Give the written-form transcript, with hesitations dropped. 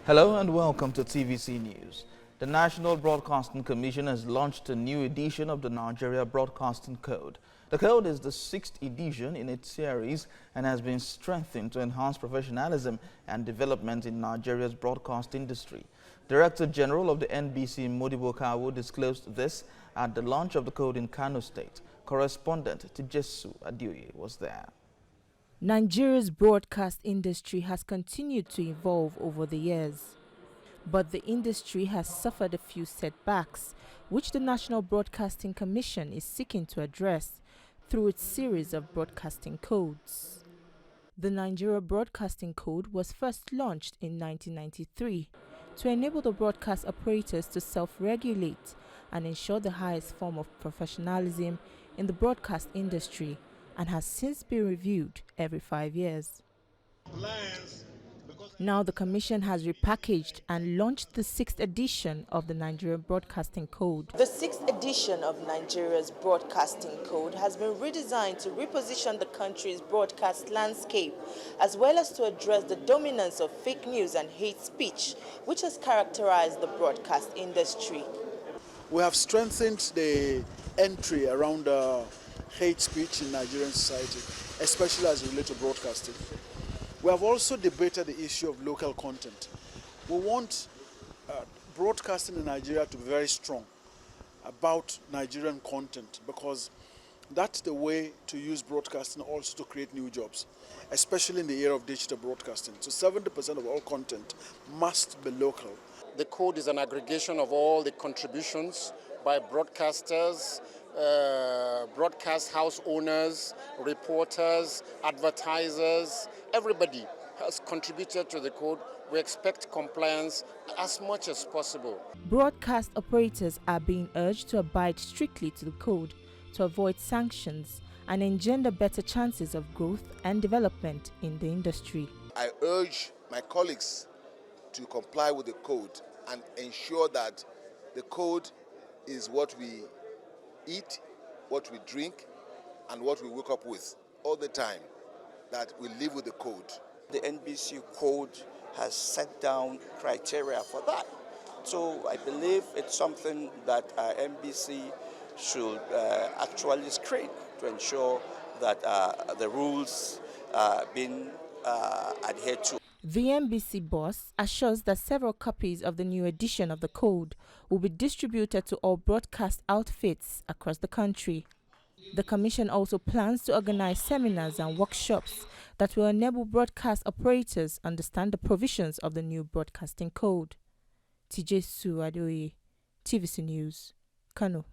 Hello and welcome to TVC News. The National Broadcasting Commission has launched a new edition of the Nigeria Broadcasting Code. The code is the 6th edition in its series and has been strengthened to enhance professionalism and development in Nigeria's broadcast industry. Director General of the NBC, Modibbo Kawu, disclosed this at the launch of the code in Kano State. Correspondent Tijesu Adioye was there. Nigeria's broadcast industry has continued to evolve over the years, but the industry has suffered a few setbacks, which the National Broadcasting Commission is seeking to address through its series of broadcasting codes. The Nigeria Broadcasting Code was first launched in 1993 to enable the broadcast operators to self-regulate and ensure the highest form of professionalism in the broadcast industry, and has since been reviewed every 5 years. Now the Commission has repackaged and launched the 6th edition of the Nigeria Broadcasting Code. The 6th edition of Nigeria's Broadcasting Code has been redesigned to reposition the country's broadcast landscape, as well as to address the dominance of fake news and hate speech, which has characterized the broadcast industry. We have strengthened the entry around hate speech in Nigerian society, especially as it relates to broadcasting. We have also debated the issue of local content. We want broadcasting in Nigeria to be very strong about Nigerian content, because that's the way to use broadcasting also to create new jobs, especially in the era of digital broadcasting. So 70% of all content must be local. The code is an aggregation of all the contributions by broadcasters, broadcast house owners, reporters, advertisers. Everybody has contributed to the code. We expect compliance as much as possible. Broadcast operators are being urged to abide strictly to the code to avoid sanctions and engender better chances of growth and development in the industry. I urge my colleagues to comply with the code and ensure that the code is what we eat, what we drink, and what we wake up with all the time, that we live with the code. The NBC code has set down criteria for that. So I believe it's something that NBC should actually screen to ensure that the rules are being adhered to. The NBC boss assures that several copies of the new edition of the code will be distributed to all broadcast outfits across the country. The Commission also plans to organize seminars and workshops that will enable broadcast operators understand the provisions of the new broadcasting code. Tijesu Adioye, TVC News, Kano.